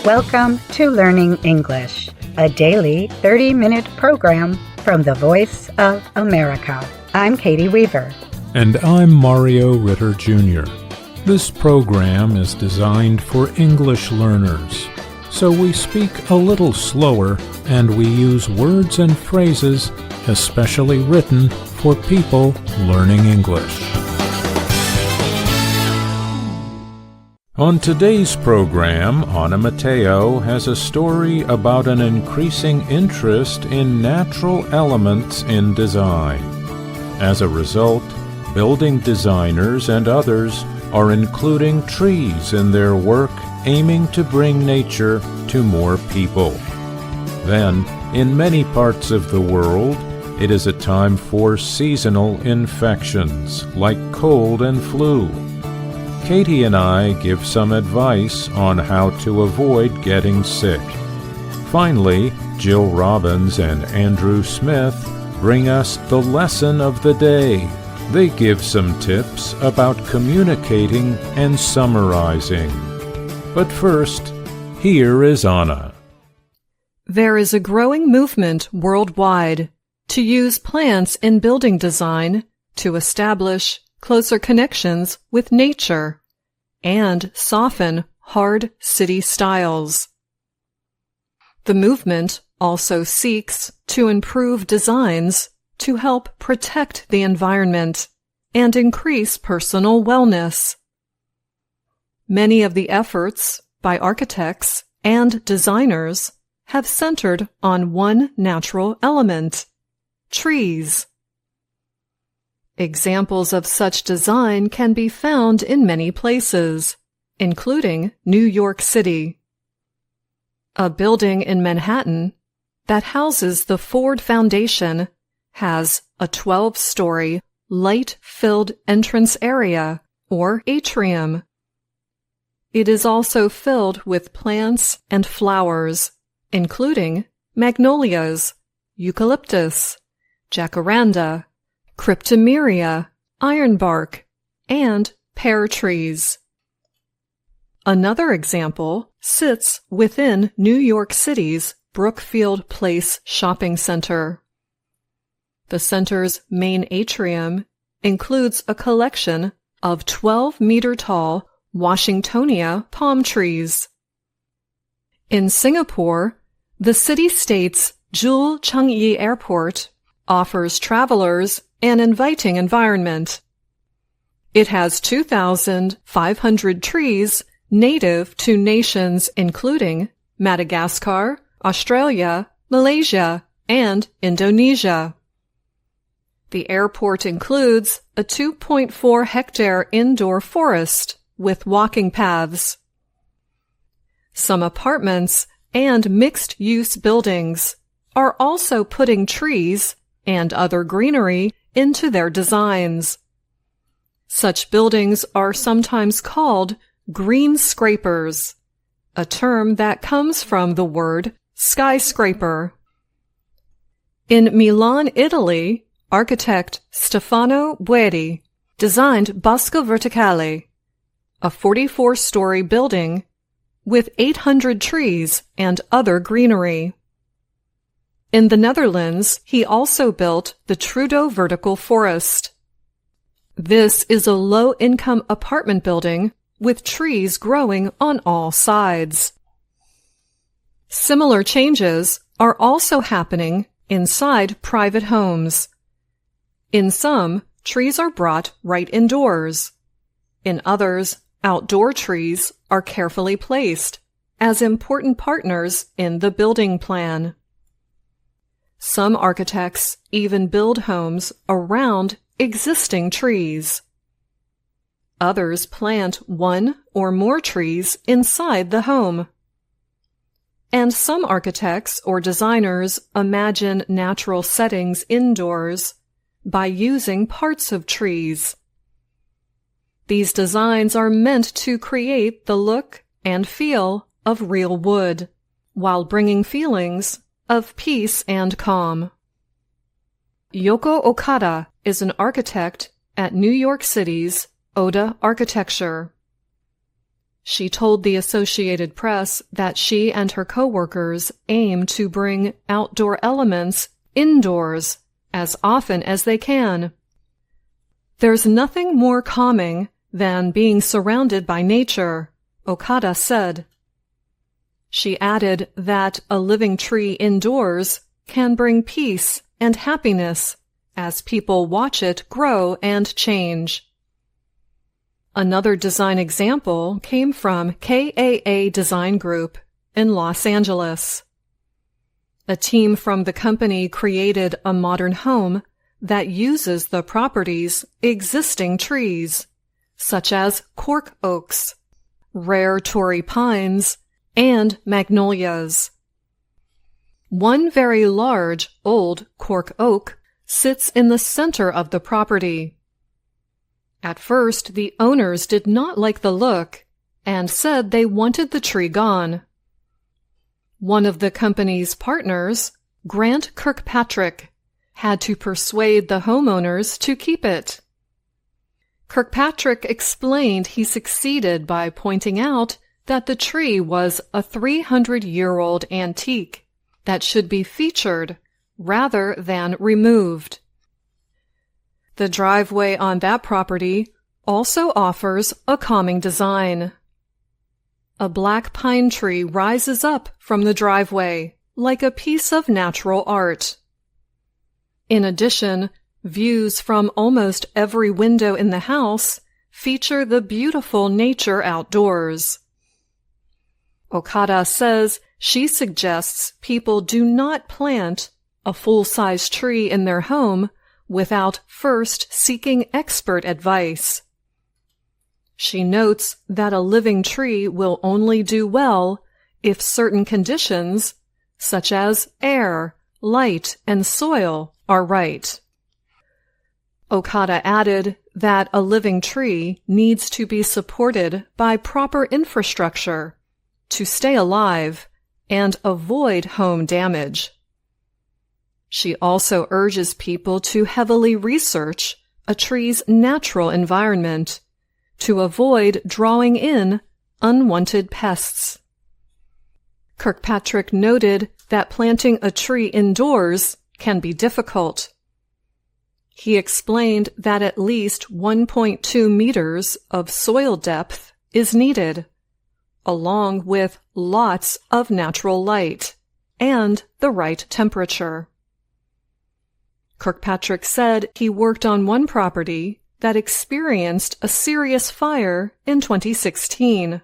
Welcome to Learning English, a daily 30-minute program from the Voice of America. I'm Katie Weaver. And I'm Mario Ritter Jr. This program is designed for English learners, so we speak a little slower and we use words and phrases especially written for people learning English. On today's program, Ana Mateo has a story about an increasing interest in natural elements in design. As a result, building designers and others are including trees in their work, aiming to bring nature to more people. Then, in many parts of the world, it is a time for seasonal infections like cold and flu. Katie and I give some advice on how to avoid getting sick. Finally, Jill Robbins and Andrew Smith bring us the lesson of the day. They give some tips about communicating and summarizing. But first, here is Anna. There is a growing movement worldwide to use plants in building design to establish closer connections with nature and soften hard city styles. The movement also seeks to improve designs to help protect the environment and increase personal wellness. Many of the efforts by architects and designers have centered on one natural element: trees. Examples of such design can be found in many places, including New York City. A building in Manhattan that houses the Ford Foundation has a 12-story, light-filled entrance area, or atrium. It is also filled with plants and flowers, including magnolias, eucalyptus, jacaranda, cryptomeria, ironbark, and pear trees. Another example sits within New York City's Brookfield Place shopping center. The center's main atrium includes a collection of 12-meter-tall Washingtonia palm trees. In Singapore, the city-state's Jewel Changi Airport offers travelers an inviting environment. It has 2,500 trees native to nations including Madagascar, Australia, Malaysia, and Indonesia. The airport includes a 2.4-hectare indoor forest with walking paths. Some apartments and mixed-use buildings are also putting trees and other greenery into their designs. Such buildings are sometimes called green scrapers, a term that comes from the word skyscraper. In Milan, Italy, architect Stefano Bueri designed Bosco Verticale, a 44-story building with 800 trees and other greenery. In the Netherlands, he also built the Trudeau Vertical Forest. This is a low-income apartment building with trees growing on all sides. Similar changes are also happening inside private homes. In some, trees are brought right indoors. In others, outdoor trees are carefully placed as important partners in the building plan. Some architects even build homes around existing trees. Others plant one or more trees inside the home. And some architects or designers imagine natural settings indoors by using parts of trees. These designs are meant to create the look and feel of real wood, while bringing feelings of peace and calm. Yoko Okada is an architect at New York City's Oda Architecture. She told the Associated Press that she and her coworkers aim to bring outdoor elements indoors as often as they can. There's nothing more calming than being surrounded by nature, Okada said. She added that a living tree indoors can bring peace and happiness as people watch it grow and change. Another design example came from KAA Design Group in Los Angeles. A team from the company created a modern home that uses the properties existing trees, such as cork oaks, rare Torrey pines, and magnolias. One very large, old cork oak sits in the center of the property. At first, the owners did not like the look and said they wanted the tree gone. One of the company's partners, Grant Kirkpatrick, had to persuade the homeowners to keep it. Kirkpatrick explained he succeeded by pointing out that the tree was a 300-year-old antique that should be featured rather than removed. The driveway on that property also offers a calming design. A black pine tree rises up from the driveway like a piece of natural art. In addition, views from almost every window in the house feature the beautiful nature outdoors. Okada says she suggests people do not plant a full-size tree in their home without first seeking expert advice. She notes that a living tree will only do well if certain conditions, such as air, light, and soil, are right. Okada added that a living tree needs to be supported by proper infrastructure to stay alive and avoid home damage. She also urges people to heavily research a tree's natural environment to avoid drawing in unwanted pests. Kirkpatrick noted that planting a tree indoors can be difficult. He explained that at least 1.2 meters of soil depth is needed, along with lots of natural light and the right temperature. Kirkpatrick said he worked on one property that experienced a serious fire in 2016.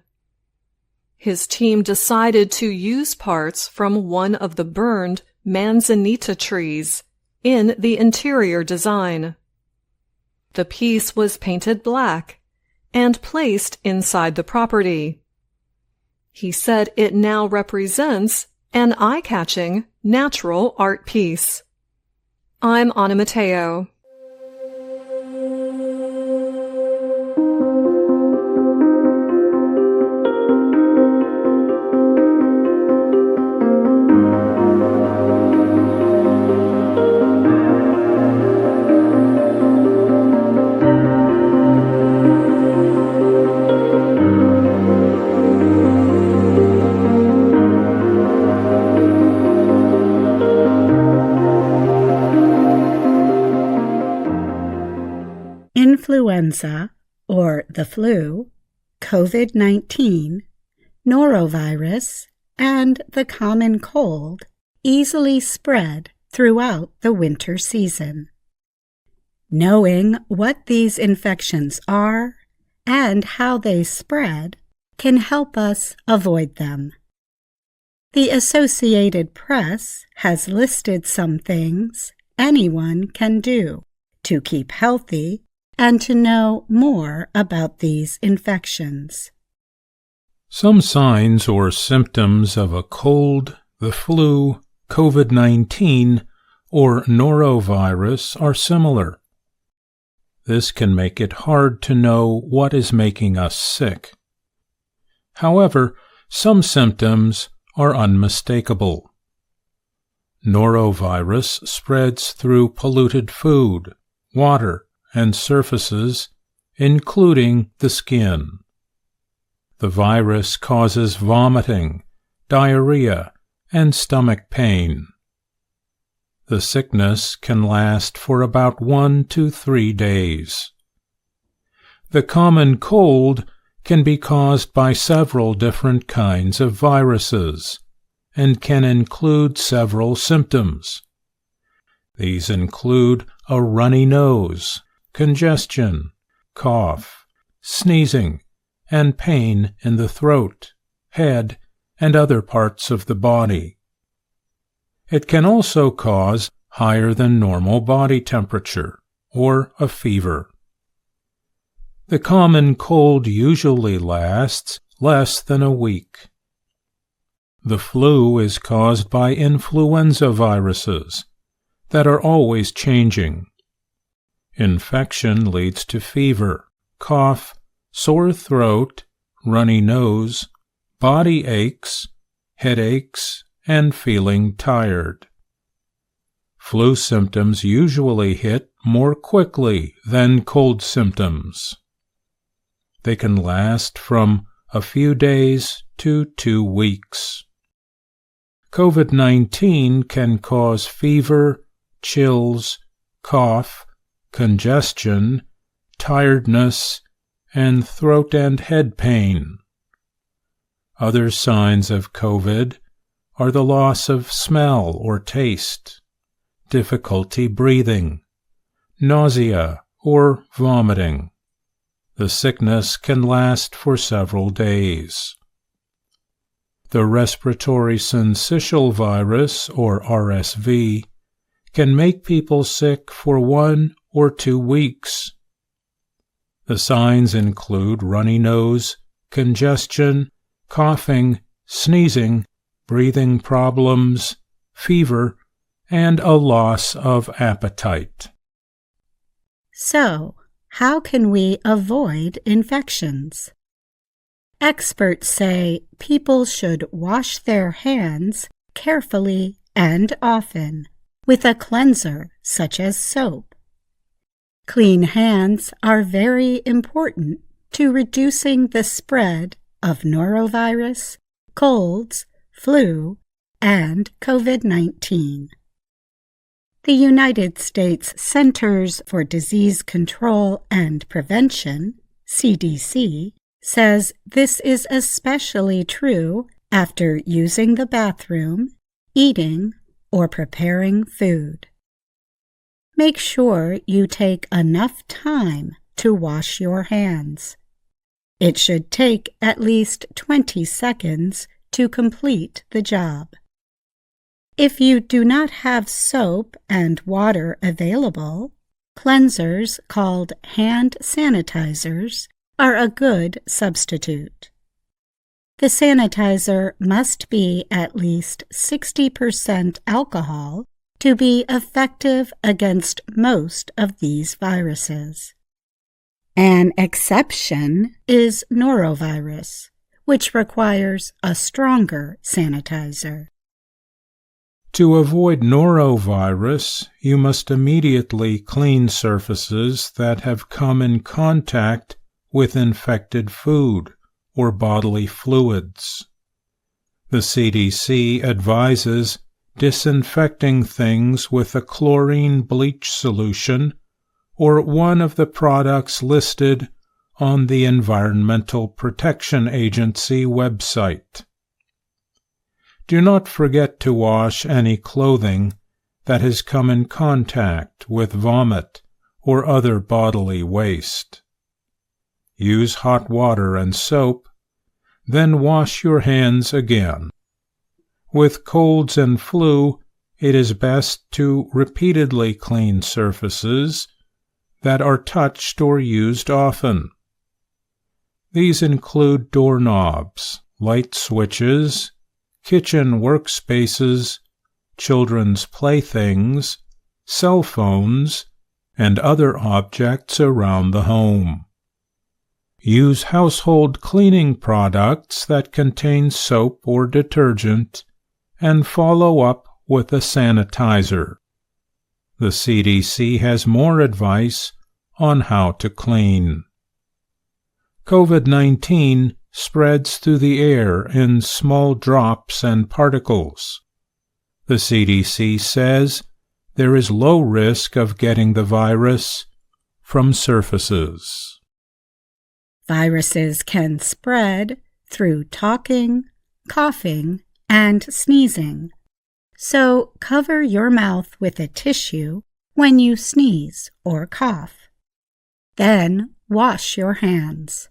His team decided to use parts from one of the burned manzanita trees in the interior design. The piece was painted black and placed inside the property. He said it now represents an eye-catching natural art piece. I'm Anna Mateo. Influenza, or the flu, COVID-19, norovirus, and the common cold easily spread throughout the winter season. Knowing what these infections are and how they spread can help us avoid them. The Associated Press has listed some things anyone can do to keep healthy and to know more about these infections. Some signs or symptoms of a cold, the flu, COVID-19, or norovirus are similar. This can make it hard to know what is making us sick. However, some symptoms are unmistakable. Norovirus spreads through polluted food, water, and surfaces, including the skin. The virus causes vomiting, diarrhea, and stomach pain. The sickness can last for about 1 to 3 days. The common cold can be caused by several different kinds of viruses and can include several symptoms. These include a runny nose, congestion, cough, sneezing, and pain in the throat, head, and other parts of the body. It can also cause higher than normal body temperature or a fever. The common cold usually lasts less than a week. The flu is caused by influenza viruses that are always changing. Infection leads to fever, cough, sore throat, runny nose, body aches, headaches, and feeling tired. Flu symptoms usually hit more quickly than cold symptoms. They can last from a few days to 2 weeks. COVID-19 can cause fever, chills, cough, congestion, tiredness, and throat and head pain. Other signs of COVID are the loss of smell or taste, difficulty breathing, nausea or vomiting. The sickness can last for several days. The respiratory syncytial virus, or RSV, can make people sick for 1 or 2 weeks. The signs include runny nose, congestion, coughing, sneezing, breathing problems, fever, and a loss of appetite. So, how can we avoid infections? Experts say people should wash their hands carefully and often with a cleanser such as soap. Clean hands are very important to reducing the spread of norovirus, colds, flu, and COVID-19. The United States Centers for Disease Control and Prevention, CDC, says this is especially true after using the bathroom, eating, or preparing food. Make sure you take enough time to wash your hands. It should take at least 20 seconds to complete the job. If you do not have soap and water available, cleansers called hand sanitizers are a good substitute. The sanitizer must be at least 60% alcohol to be effective against most of these viruses. An exception is norovirus, which requires a stronger sanitizer. To avoid norovirus, you must immediately clean surfaces that have come in contact with infected food or bodily fluids. The CDC advises disinfecting things with a chlorine bleach solution or one of the products listed on the Environmental Protection Agency website. Do not forget to wash any clothing that has come in contact with vomit or other bodily waste. Use hot water and soap, then wash your hands again. With colds and flu, it is best to repeatedly clean surfaces that are touched or used often. These include doorknobs, light switches, kitchen workspaces, children's playthings, cell phones, and other objects around the home. Use household cleaning products that contain soap or detergent and follow up with a sanitizer. The CDC has more advice on how to clean. COVID-19 spreads through the air in small drops and particles. The CDC says there is low risk of getting the virus from surfaces. Viruses can spread through talking, coughing, and sneezing. So cover your mouth with a tissue when you sneeze or cough. Then wash your hands.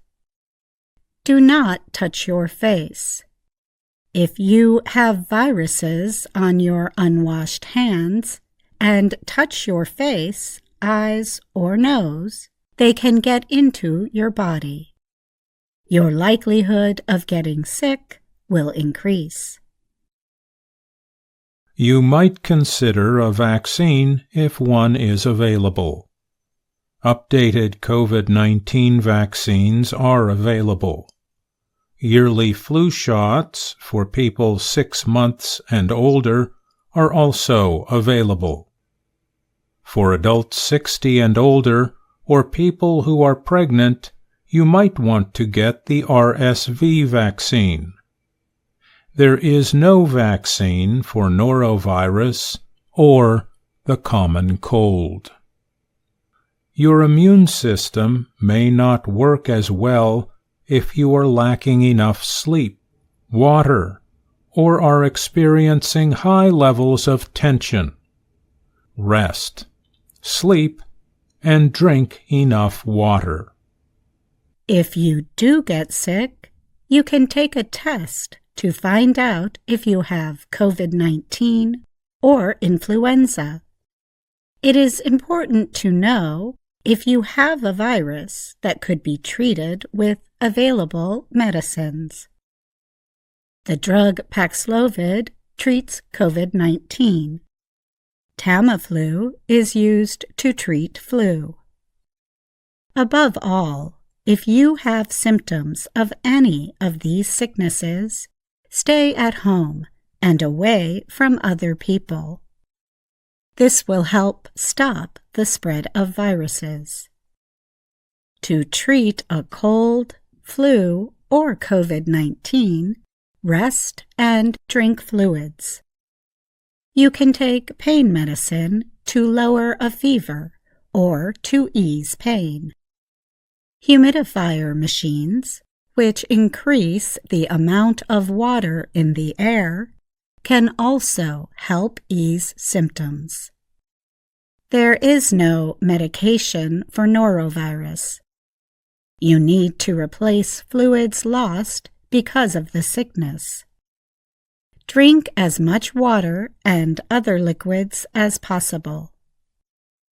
Do not touch your face. If you have viruses on your unwashed hands and touch your face, eyes, or nose, they can get into your body. Your likelihood of getting sick will increase. You might consider a vaccine if one is available. Updated COVID-19 vaccines are available. Yearly flu shots for people 6 months and older are also available. For adults 60 and older or people who are pregnant, you might want to get the RSV vaccine. There is no vaccine for norovirus or the common cold. Your immune system may not work as well if you are lacking enough sleep, water, or are experiencing high levels of tension. Rest, sleep, and drink enough water. If you do get sick, you can take a test to find out if you have COVID-19 or influenza. It is important to know if you have a virus that could be treated with available medicines. The drug Paxlovid treats COVID-19. Tamiflu is used to treat flu. Above all, if you have symptoms of any of these sicknesses, stay at home and away from other people. This will help stop the spread of viruses. To treat a cold, flu, or COVID-19, rest and drink fluids. You can take pain medicine to lower a fever or to ease pain. Humidifier machines, which increase the amount of water in the air, can also help ease symptoms. There is no medication for norovirus. You need to replace fluids lost because of the sickness. Drink as much water and other liquids as possible.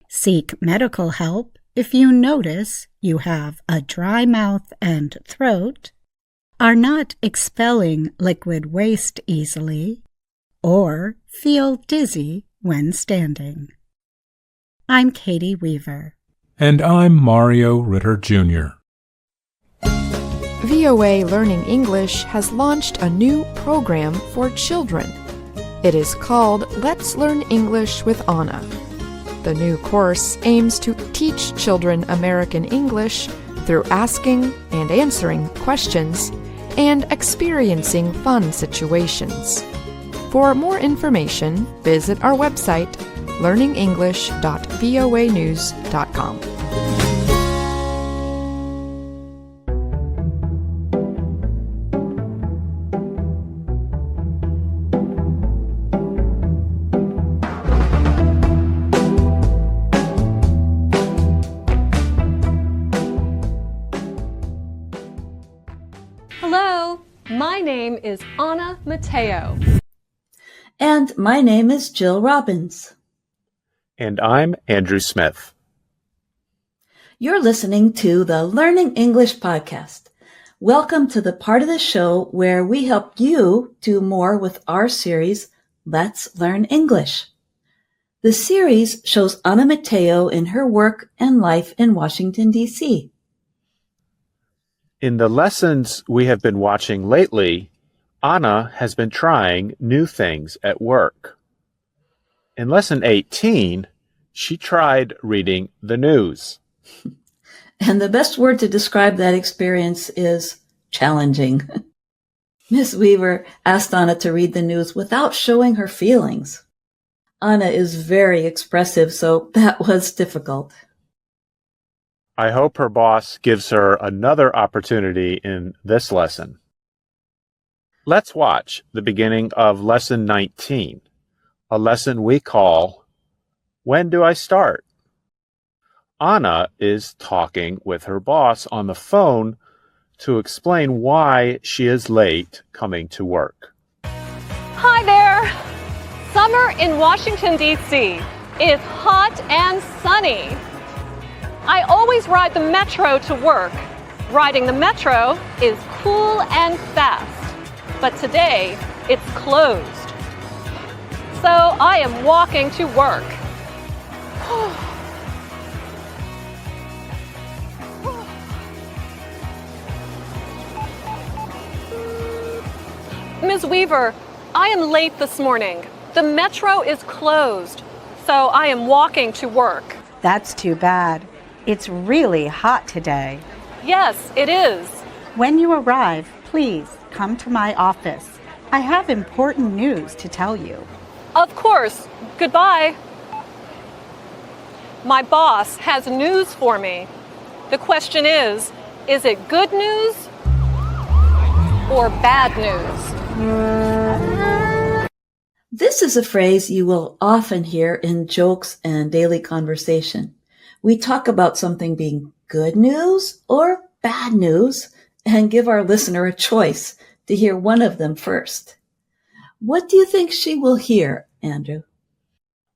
Seek medical help if you notice you have a dry mouth and throat, are not expelling liquid waste easily, or feel dizzy when standing. I'm Katie Weaver. And I'm Mario Ritter Jr. VOA Learning English has launched a new program for children. It is called Let's Learn English with Anna. The new course aims to teach children American English through asking and answering questions and experiencing fun situations. For more information, visit our website, learningenglish.voanews.com. Hello, my name is Anna Mateo. And my name is Jill Robbins. And I'm Andrew Smith. You're listening to the Learning English Podcast. Welcome to the part of the show where we help you do more with our series, Let's Learn English. The series shows Anna Mateo in her work and life in Washington, D.C. In the lessons we have been watching lately, Anna has been trying new things at work. In Lesson 18, she tried reading the news. And the best word to describe that experience is challenging. Miss Weaver asked Anna to read the news without showing her feelings. Anna is very expressive, so that was difficult. I hope her boss gives her another opportunity in this lesson. Let's watch the beginning of Lesson 19, a lesson we call, When Do I Start? Anna is talking with her boss on the phone to explain why she is late coming to work. Hi there! Summer in Washington, D.C. is hot and sunny. I always ride the metro to work. Riding the metro is cool and fast. But today, it's closed. So I am walking to work. Ms. Weaver, I am late this morning. The metro is closed, so I am walking to work. That's too bad. It's really hot today. Yes, it is. When you arrive, please come to my office. I have important news to tell you. Of course. Goodbye. My boss has news for me. The question is it good news or bad news? This is a phrase you will often hear in jokes and daily conversation. We talk about something being good news or bad news and give our listener a choice to hear one of them first. What do you think she will hear, Andrew?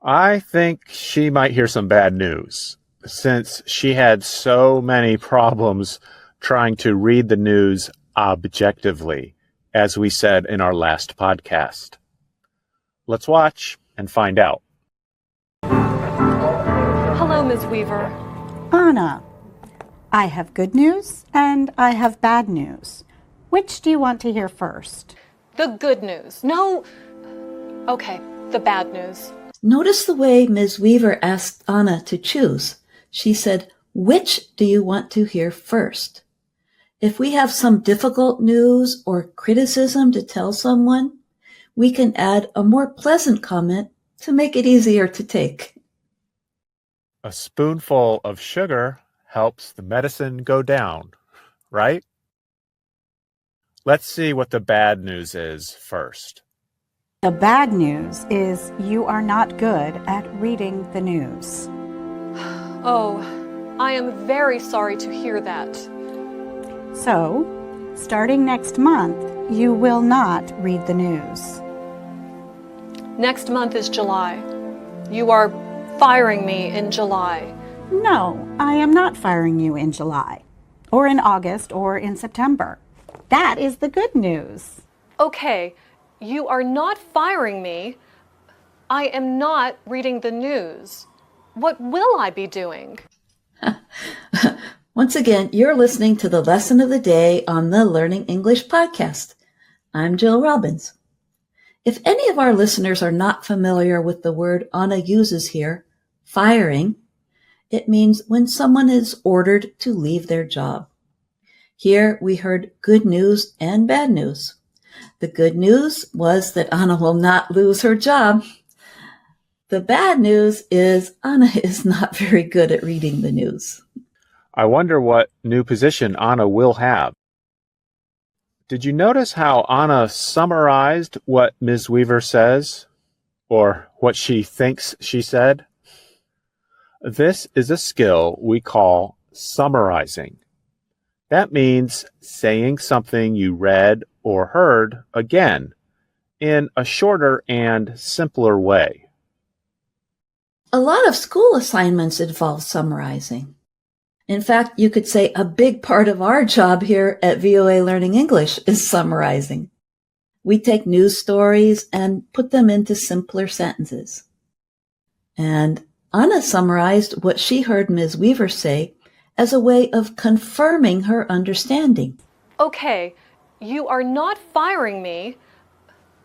I think she might hear some bad news, since she had so many problems trying to read the news objectively, as we said in our last podcast. Let's watch and find out. Hello, Ms. Weaver. Anna, I have good news and I have bad news. Which do you want to hear first? The good news. No. Okay, the bad news. Notice the way Ms. Weaver asked Anna to choose. She said, which do you want to hear first? If we have some difficult news or criticism to tell someone, we can add a more pleasant comment to make it easier to take. A spoonful of sugar helps the medicine go down, right? Let's see what the bad news is first. The bad news is you are not good at reading the news. Oh, I am very sorry to hear that. So, starting next month, you will not read the news. Next month is July. You are firing me in July. No, I am not firing you in July, or in August, or in September. That is the good news. Okay, you are not firing me. I am not reading the news. What will I be doing? Once again, you're listening to the lesson of the day on the Learning English podcast. I'm Jill Robbins. If any of our listeners are not familiar with the word Anna uses here, firing, it means when someone is ordered to leave their job. Here we heard good news and bad news. The good news was that Anna will not lose her job. The bad news is Anna is not very good at reading the news. I wonder what new position Anna will have. Did you notice how Anna summarized what Ms. Weaver says, or what she thinks she said? This is a skill we call summarizing. That means saying something you read or heard again in a shorter and simpler way. A lot of school assignments involve summarizing. In fact, you could say a big part of our job here at VOA Learning English is summarizing. We take news stories and put them into simpler sentences. And Anna summarized what she heard Ms. Weaver say as a way of confirming her understanding. Okay, you are not firing me.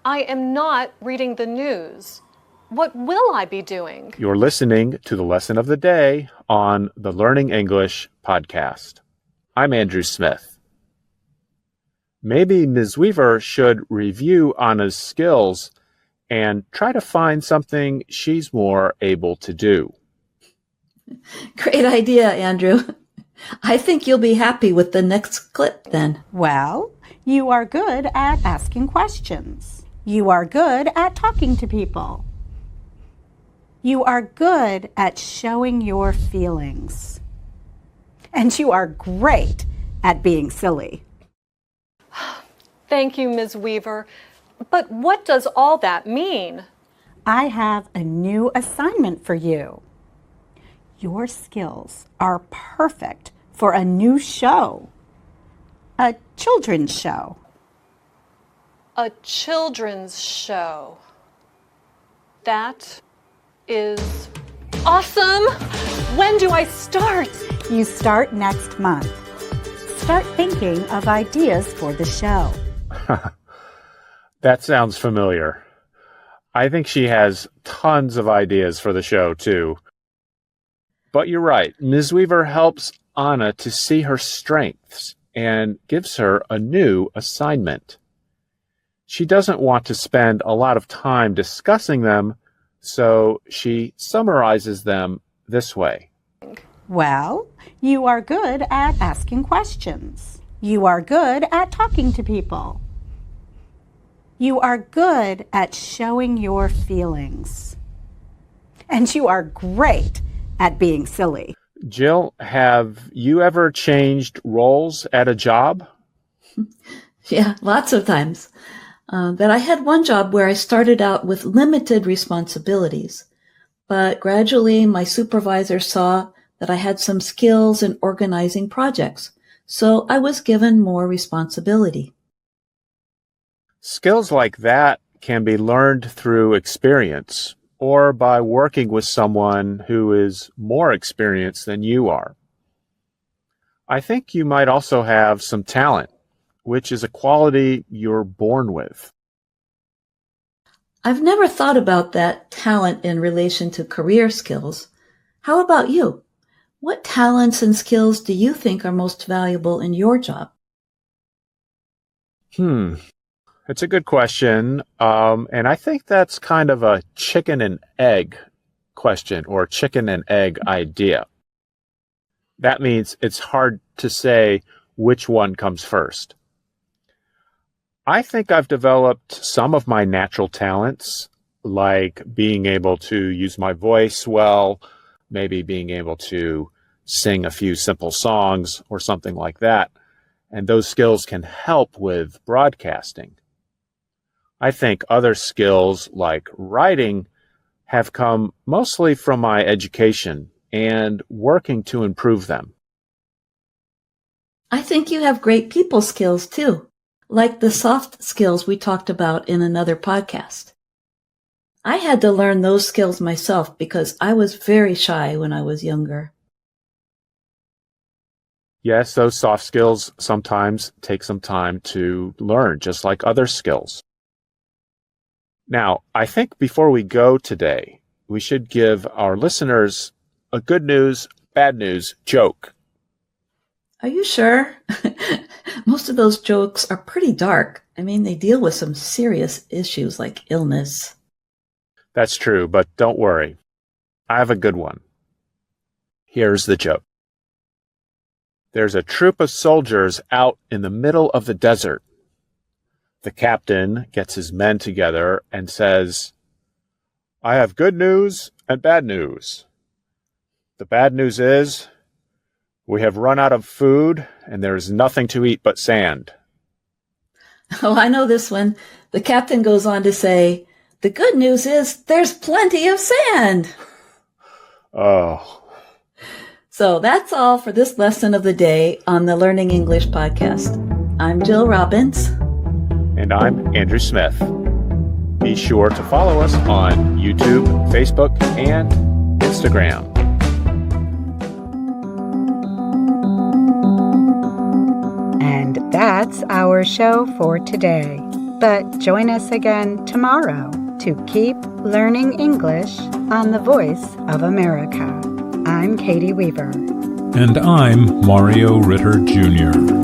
I am not reading the news. What will I be doing? You're listening to the lesson of the day on the Learning English podcast. I'm Andrew Smith. Maybe Ms. Weaver should review Anna's skills and try to find something she's more able to do. Great idea, Andrew. I think you'll be happy with the next clip then. Well, you are good at asking questions. You are good at talking to people. You are good at showing your feelings. And you are great at being silly. Thank you, Ms. Weaver. But what does all that mean? I have a new assignment for you. Your skills are perfect for a new show. A children's show. A children's show. That is awesome! When do I start? You start next month. Start thinking of ideas for the show. That sounds familiar. I think she has tons of ideas for the show, too. But you're right. Ms. Weaver helps Anna to see her strengths and gives her a new assignment. She doesn't want to spend a lot of time discussing them, so she summarizes them this way. Well, you are good at asking questions. You are good at talking to people. You are good at showing your feelings. And you are great at being silly. Jill, have you ever changed roles at a job? Yeah, lots of times. But I had one job where I started out with limited responsibilities. But gradually my supervisor saw that I had some skills in organizing projects. So I was given more responsibility. Skills like that can be learned through experience or by working with someone who is more experienced than you are. I think you might also have some talent, which is a quality you're born with. I've never thought about that talent in relation to career skills. How about you? What talents and skills do you think are most valuable in your job? It's a good question. And I think that's kind of a chicken and egg question or chicken and egg idea. That means it's hard to say which one comes first. I think I've developed some of my natural talents, like being able to use my voice well, maybe being able to sing a few simple songs or something like that. And those skills can help with broadcasting. I think other skills like writing have come mostly from my education and working to improve them. I think you have great people skills too, like the soft skills we talked about in another podcast. I had to learn those skills myself because I was very shy when I was younger. Yes, those soft skills sometimes take some time to learn, just like other skills. Now, I think before we go today, we should give our listeners a good news, bad news joke. Are you sure? Most of those jokes are pretty dark. I mean, they deal with some serious issues like illness. That's true, but don't worry. I have a good one. Here's the joke. There's a troop of soldiers out in the middle of the desert. The captain gets his men together and says, I have good news and bad news. The bad news is we have run out of food and there is nothing to eat but sand. Oh, I know this one. The captain goes on to say, the good news is there's plenty of sand. Oh. So that's all for this lesson of the day on the Learning English podcast. I'm Jill Robbins. And I'm Andrew Smith. Be sure to follow us on YouTube, Facebook, and Instagram. And that's our show for today. But join us again tomorrow to keep learning English on the Voice of America. I'm Katie Weaver. And I'm Mario Ritter Jr.